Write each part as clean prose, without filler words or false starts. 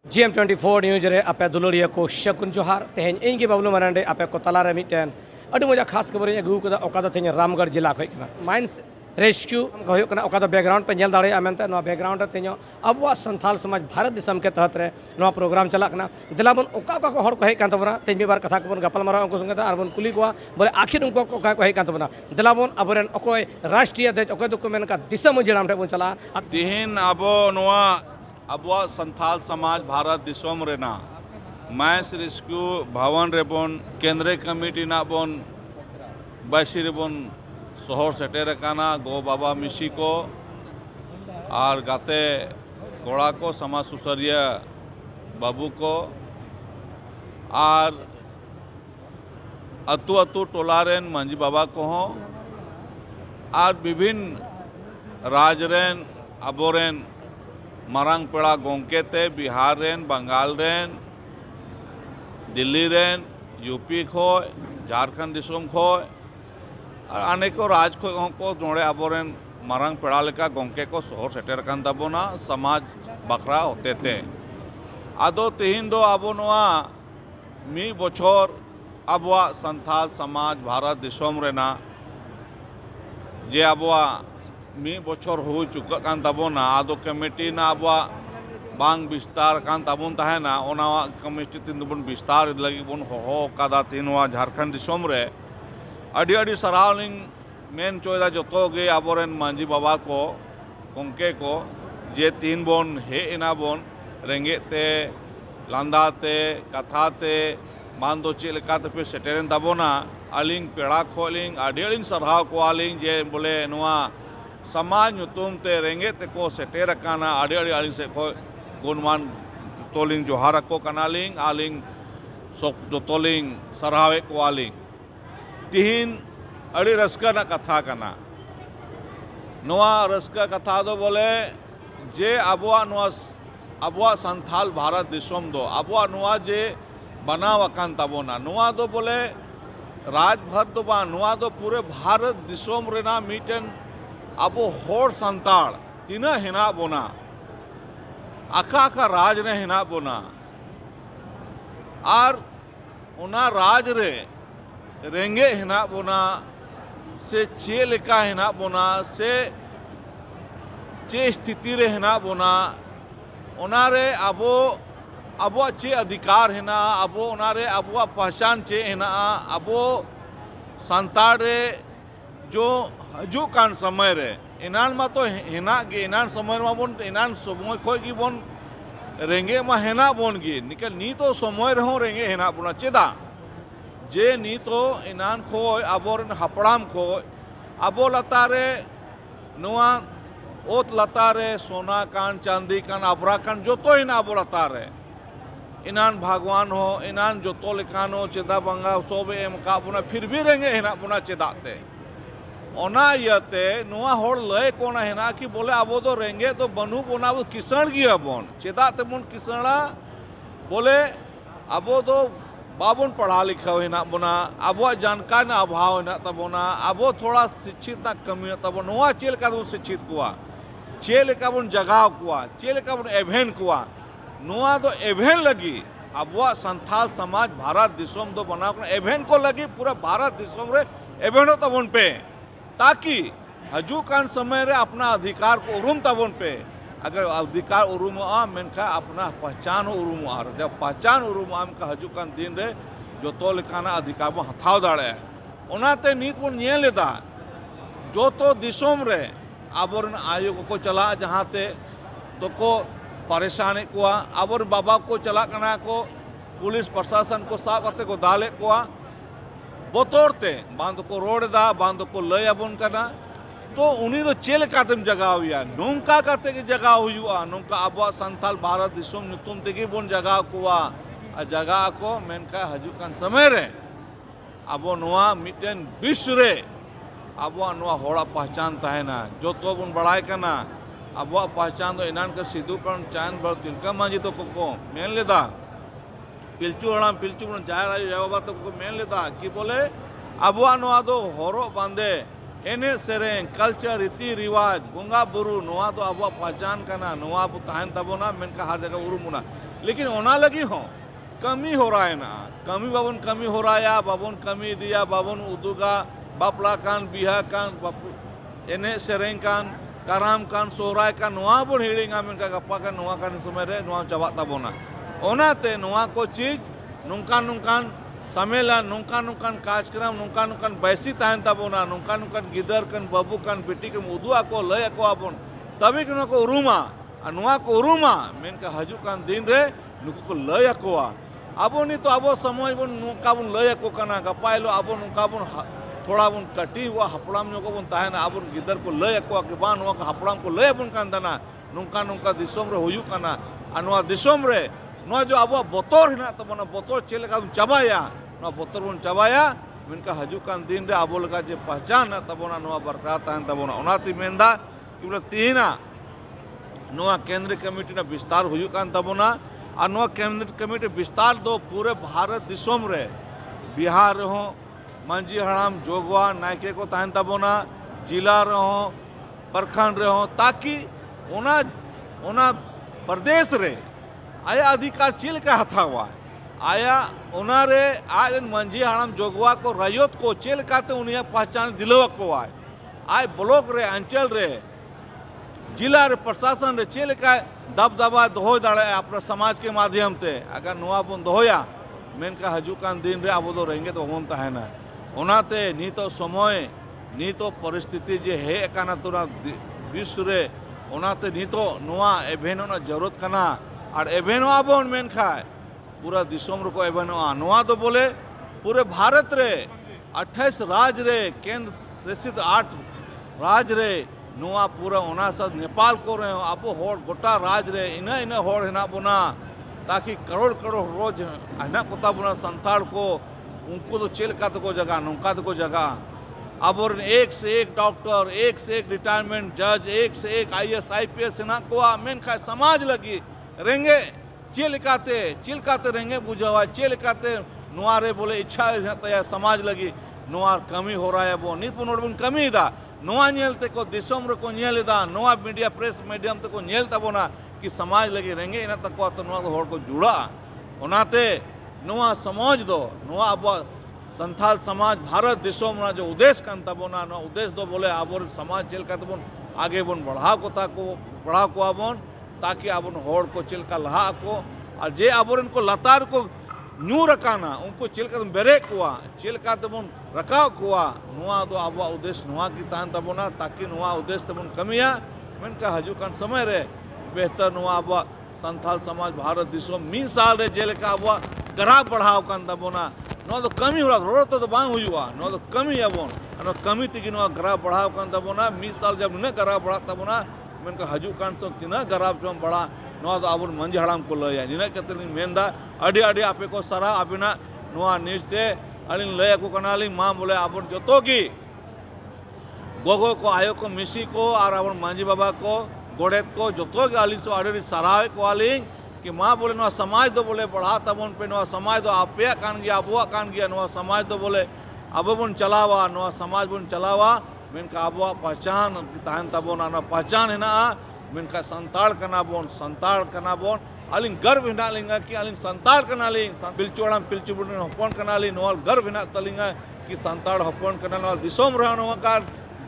GM24 news रे आपे दुलड़िया को शकुन जोहार तेहन इंगे बबलू मरांडे आपे को तलारे मिटेन अडु मजा खास खबर अगू कदा ओका तेहन रामगढ़ जिला खना माइंस रेस्क्यू होना ओका बैकग्राउंड पे नेल दाड़े मेंते बैकग्राउंड तेहन अब संथाल समाज भारत दिसम के तहत रे प्रोग्राम चलाकना दिलाबन ओका ओका को हर को हेज तबना तेहन बार कथा को गपल मारा उनको संगे और बन कुली को बोले आखिर उनको ओका को हेज तबना दिलाबन अबरेन अकोय राष्ट्रीय अध्यक्ष अकोय दुको मेनका दिसम जिलाम रे बन चला तेहन अब अबुआ संथाल समाज भारत दिसम रेना मैस रेस्क्यू भवन रेबन केंद्रीय कमिटी ना बन बासी रेबन शहर सेटेर काना गो बाबा मिसी को और गाते कोड़ा को समाज सुसरिया बाबू को और अतु अतु टोलारेन मांझी बाबा को हो और विभिन्न राजरेन अबोरेन मारांग पेड़ा गोंके ते बिहार रेन बंगाल रेन दिल्ली रेन यूपी खोय झारखंड दिसम खोय और अनेकों राज खोय को नोड़े अबोरेन मारांग पेड़ा लेका गोंके को शहर सेटेर कान ताबोना समाज बखरा होते थे आदो तेहिन दो आबो नोआ मी बछर अबुआ संथाल समाज भारत दिसम रेना जे अबुआ मी बछर हो चुका कान ताबोना आदो कमिटी ना अबुआ बांग विस्तार कान ताबोन ताहेना ओना कमिटी तीन बन विस्तार लगी बन हो कादा तीनवा झारखंड दिसम रे अडी अडी सरावलिंग मेन चोयदा जतो गे अबोरेन मांझी बाबा को गोंके को जे तीन बन हे इना बन रेंगे ते लांदा ते कथा ते मानदो चे लेकाते पे सेटेरन ताबोना अलिंग पेड़ा खोलिंग अडी अलिंग सरहाव को आलिंग जे बोले नुआ समाज नुतुम ते रेंगे ते को सेटेर काना अड़ी अड़ी आलिंग से को गुणमान जोतोलिंग जोहार को कनालिंग आलिंग सोक जोतोलिंग सरहावे को आलिंग तिहिन अड़ी रस्का ना कथा कना नोआ रस्का कथा दो बोले जे अबुआ संथाल भारत दिसम दो अबुआ नोआ जे बना वकान ताबोना नोआ दो बोले राजभर दो बा नोआ दो पूरे भारत दिसम रेना मीटन अब होड़ संताड़ तीना हिना बोना आखा आखा राज ने हिना बोना और उना राज रे रेंगे हिना बोना से चे लेका हिना बोना से चे स्थिति रे हिना बोना उना रे अबो चे अधिकार हिना अबो उना रे अबो पहचान चे हिना अबो संताड़ रे जो हजू कान समय रे इनान मा तो हिना गे इनान समय मा बोन इनान समय खोय गी बोन रेंगे मा हेना बोन गी निकल नी तो समय रहो रेंगे हेना बोना चेदा जे नी तो इनान खोय अबोरन हपड़ाम खोय अबो लतारे नुआ ओत लतारे सोना कान चांदी कान अबरा कान जो तो हिना अबो लतारे इनान भगवान हो इनान जो तो लिखान हो चेदा बंगा सोबे एम का बोना फिर भी रेंगे हेना बोना चेदाते ओना यते नुआ होड़ लय कोना हेना कि बोले अब तो रेंगे तो बनू बोना अब किसण गिया बोन चेदा ते बोन किसणा बोले अब तो बाबुन पढ़ा लिखा हेना बोना अब जानकार ना अभाव हेना तबोना अब थोड़ा शिक्षित ना कमी तब नुआ चेल का शिक्षित कुआ चेल का बोन जगाव कुआ चेल का बोन एवेन कुआ नुआ तो एवेन लगी अब संथाल समाज भारत दिसम दो बना एवेन को लगी पूरा भारत दिसम रे एवेनो तबोन पे ताकि हजू कान समय रे अपना अधिकार को उरुम तबन पे अगर अधिकार उरुम मेनखा अपना पहचान उरुम जब पहचान उरुम का हजू कान दिन रे जो तो लिखाना अधिकार बो हथाव दाड़े ओनाते नीत बन ये लेदा जो तो दिसोम रे आबोरन आयोग को चला जहाँ ते तो को परेशानी को आबोर बाबा को चला कना को पुलिस प्रशासन को साफ करते को दाले को बोतोरते बांध को रोड दा बांध को लय अबन करना तो उन्हीं तो चेल कातम जगह हुआ नौका काते की जगह हुआ नौका अब संथाल भारत दिसम नितुम तेगी बोन जगह कुआ जगह को मेनका हजुकान समय रे अब नोआ मिटेन विश्व रे अब नोआ होड़ा पहचान तहना जो तो बन बड़ाई करना अब पहचान तो इनान का सिद्धू करण चांद बर तिलका मांझी तो को मेन लेदा पिलचू हड़ाम पिलचू बन जाय राजू जय बाबा तो को मेन लेदा कि बोले अबुआ नोआ दो होरो बांधे एने सेरें कल्चर रीति रिवाज बोंगा बुरु नोआ तो अब पहचान करना नोआ तहन तबोना मेनका हर जगह उरुमुना लेकिन ओना लगी हो कमी हो रहा है ना कमी बाबन कमी हो रहा है बाबन कमी दिया बाबन उदुगा बापला कान बिहा कान एने सेरें कान काराम कान सोहराय कान नोआ बन हिड़िंगा मेनका गप्पा कान नोआ कान समय रे नोआ चाबा ताबोना ओनाते नोआ को चीज नुकान नुकान सम्मेलन नुकान नुकान कार्यक्रम नुकान नुकान बैसी तहन ताबोना नुकान नुकान गिदर कान बाबू कान बेटी के उदुआ को लय को आबोन तभी के को उरुमा नोआ को उरुमा मेनका हजू कान दिन रे नुको को लय को आबो नी तो आबो समय बन नुका बन लय को कना गपाइलो आबो नुका बन थोड़ा बन कटी हुआ हपड़ाम को बन ताहना आबो गिदर को लय को के बा नुआ को हपड़ाम को लय बन कान दाना नुका नुका दिसोम रे हुयु कना नुआ दिसोम रे नुआ जो आबो बोतोर हिना तबोना बोतोर चेलेका चाबाया नुआ बोतोर बन चाबाया मेनका हजू कान दिन रे आबो लगा जे पहचान तबोना नुआ बरकरार ताहन तबोना ओनाती मेंदा कि बोले तीना नुआ केंद्रीय कमेटी ना विस्तार हुयु कान तबोना और नुआ केंद्रीय कमेटी विस्तार दो पूरे भारत दिसोम रे बिहार हो मांझी हड़ाम जोगवा नायके को ताहन तबोना जिला रहो प्रखंड रहो ताकि ओना ओना प्रदेश रे आया अधिकार चिल का हथा हुआ आया ओना रे आय मांझी हड़ाम जोगवा को रैयत को चिल काते उन्हें पहचान दिलवा को आय ब्लॉक रे अंचल रे जिला रे प्रशासन रे चिल का दबदबा दोहो दाड़े अपना समाज के माध्यम से अगर नुआ बन दोहोया मेनका हजू कान दिन रे अब तो रहेंगे तो होन ताहना ओनाते नी तो समय नी तो परिस्थिति जे हे काना तुरा विश्व रे ओनाते नी तो नुआ एभेनो ना जरूरत कना और एभेनो आबोन मेनखा पूरा दिसोम को एभेनो नुआ तो बोले पूरे भारत रे 28 राज्य रे केंद्र शासित 8 राज्य रे नुआ पूरा ओना साथ नेपाल को रहे अब होड़ गोटा राज्य रे इना इना होड़ हिना बोना ताकि करोड़ करोड़ रोज हिना कोता बोना संताड़ को उनको तो चेल का तो को जगह नुका तो को जगह अब और एक से एक डॉक्टर एक से एक रिटायरमेंट जज एक से एक IAS IPS हिना को मेन खा समाज लगी रेंगे चिलकाते रहेंगे बुझावा चिलकाते नुआरे बोले इच्छा तया समाज लगी नुआ कमी हो रहा है वो नित बुन कमी दा नुआ नेलते को दिसोम रे को नेलदा नुआ मीडिया प्रेस मीडियम ते को नेल तबोना कि समाज लगी रहेंगे इना तक को तो नुआ होड़ को जुड़ा ओनाते नुआ समाज दो नुआ अब संथाल समाज भारत दिसोम ना जो उद्देश्य कान तबोना नुआ उद्देश्य दो बोले आबोर समाज चिल का तबोन आगे बन बढ़ाव को आबोन ताकि आबोन होड़ को चिलका लहा को और जे आबोरन को लतार को न्यू रखाना उनको चिलका बेरे कुआ चिलका तबोन रखाव कुआ नुआ दो अब उद्देश्य नुआ की तान तबोना ताकि नुआ उद्देश्य तबोन कमिया मेनका हजू कान समय रे बेहतर नुआ अब संथाल समाज भारत दिसोम 3 साल रे जेलका अब ग्राफ बढ़ाव कान तबोना नुआ तो कमी हुआ रोड तो बांग हुआ नुआ तो कमी आबोन नुआ कमी तिगी नुआ ग्राफ बढ़ाव कान तबोना 3 साल जब न ग्राफ बढ़ा तबोना मेनका हजू कान सब तिना ग्राफ जो बढ़ा नुआ तो आबोन मंजी हड़ाम को लया निना कते मेनदा अडी अडी आपे को सारा अबिना नुआ न्यूज ते अलिन लय को कनाली मां बोले आबोन जतो की गोगो को आयो को मिसी को और आबोन मांझी बाबा को गोडेत को जतो के आली सो अडी सराय को आली कि माँ बोले नुआ समाज दो बोले बढ़ा तबोन पे नुआ समाज दो आपे कान गया अबुआ कान गया नुआ समाज दो बोले अब बुन चलावा नुआ समाज बुन चलावा मेनका अबुआ पहचान ताहन तबोना नुआ पहचान हिना मेनका संताड़ कना बोन अलिंग गर्व हिना लिंगा कि अलिंग संताड़ कना ली पिलचोड़ाम पिलचुबुन हपन कना ली नुआ गर्व हिना तलिंगा कि संताड़ हपन कना नुआ दिसोम रह नुआ का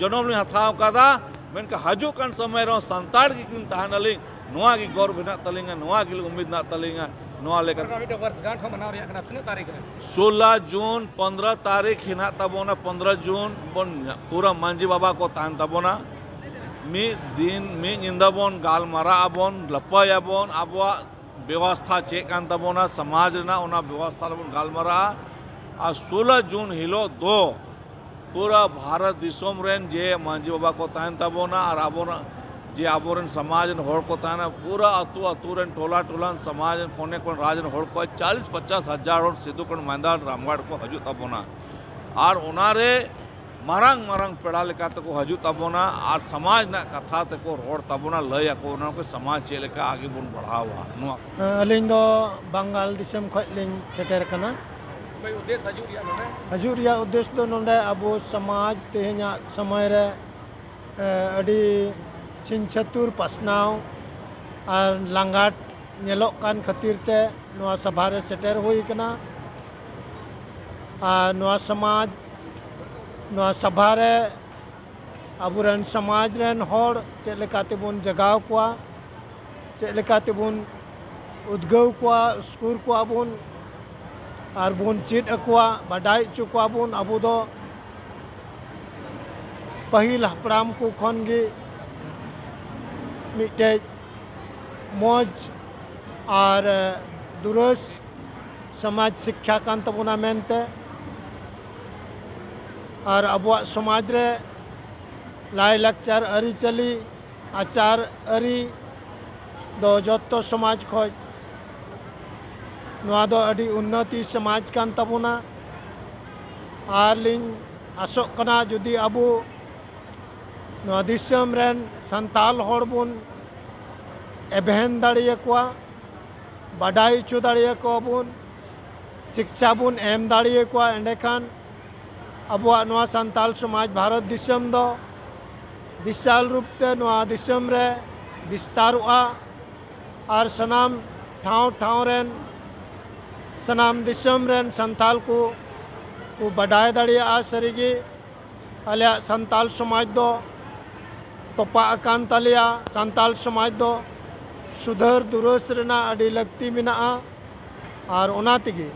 जनम नि हथाव कादा मेनका हजू कान समय रो संताड़ की किन ताहन अलिंग नुआ की गौरव हिना तलिंगा नुआ की उम्मीद ना तलिंगा नुआ लेकर 16 जून 15 तारीख हिना तबोना 15 जून बन पूरा मांझी बाबा को ताहन तबोना मी दिन मी निंदाबोन गालमारा आबोन लपय आबोन आबवा व्यवस्था चेक कान तबोना समाज ना ओना व्यवस्था बन गालमारा आ 16 जून हिलो दो पूरा भारत दिसोम रेन जे मांझी बाबा को ताहन तबोना और आबोना जे आबोरन समाज होड़ को ताना पूरा अतुरन टोला टोलान समाज कोने कोन राजन होड़ को 40-50 हजार और सिद्धुकण मैदान रामगढ़ को हजू तबोना और ओनारे मारंग मारंग पेड़ा लेका को हजू तबोना और समाज ना कथा को रोड तबोना लय को ओना को समाज चे लेका आगे बन बढ़ावा नुआ अलिंग दो बंगाल दिसम खलिंग सेटर कना भाई उद्देश्य हजू रिया उद्देश्य दो नोंडे अबो समाज तेहना समय रे अडी छिन छतुर पसनाव और लांगाट नेलोक कान खातिर ते नवा सभा रे सेटर हुई कना नवा समाज नवा सभा रे अबुरन समाज रेन होड़ चेक लेकाते बुन जगाव कोआ चेक लेकाते बुन उद्गव कोआ स्कूर कोआ बुन और बुन चीट अकुआ बडाई चुका बुन अबु दो पहिल हपड़ाम को खन गे मिटे मौज और दुरुस समाज शिक्षा कान तबुना मेनते और अबुआ समाज रे लाई लक्चर अरी चली आचार अरी दो जत्तो समाज खोज नवा दो अडी उन्नति समाज कान तबुना आर लिंग आसोक कना जुदी अबु नवा दिसम रेन संताल होड़ बुन एबहन दाड़िए कोआ बाडाई चु दाड़िए को बुन शिक्षा बुन एम दाड़िए कोआ एंडेखान अबुआ नवा संताल समाज भारत दिसम दो विशाल रूप ते नवा दिसम रे विस्तारुआ और सनाम ठाव ठाव रेन सनाम दिसम रेन संताल को बढ़ाए दाड़िया सरीगी अलिया संताल समाज दो तोपा अकान तलिया संताल समाज दो सुधर दुरुस रेना अडी लगती मिना और ओना तिगी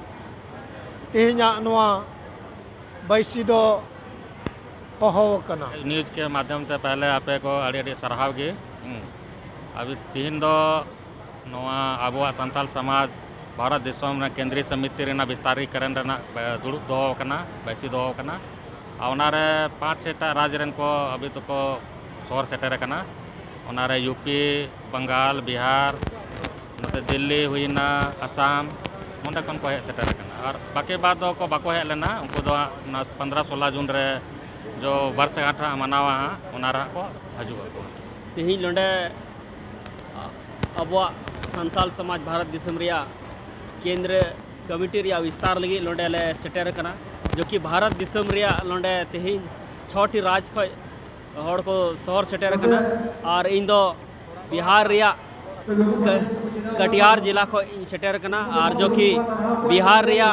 तेहना नवा बैसी दो पहो कना न्यूज़ के माध्यम से पहले आपे को अड़ी सरहाव गे अभी तीन दो नवा आबुआ संताल समाज भारत दिसम केंद्रीय समिति रेना विस्तारीकरण रेना दुड़ुब दो कना बैसी दो कना ओनारे 5-6 राज्य रेन को अभी तो को शहर सेटर कना ओनारे यूपी बंगाल बिहार नते दिल्ली हुईना असम ओंडे कन को सेटर कना और बाकी बात दो को बाको हेज लेना उनको दो 15-16 जून रे जो वर्षगांठ मनावा ओनारा को हजुआ तेही लोंडे अबुआ संताल समाज भारत दिसम रिया केंद्र कमिटी रिया विस्तार लगी लोंडे ले सेटर कना जो कि भारत दिसम रिया लोंडे तेही 6टी राज खय हड़ को शहर सेटर कना और इन दो बिहार रिया कटिहार जिला खो सेटर कना और जो कि बिहार रिया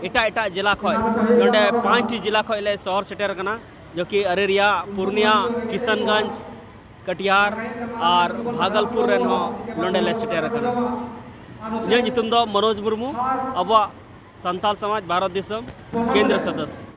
एटा एटा जिला खय लोंडे 5टी जिला खय ले शहर सेटर कना जो कि अरेरिया पूर्णिया किशनगंज कटिहार और भागलपुर रेन हो लोंडे ले सेटर कना ये नितुम दो मनोज मुर्मू अबुआ संताल समाज भारत दिसम केंद्र सदस्य।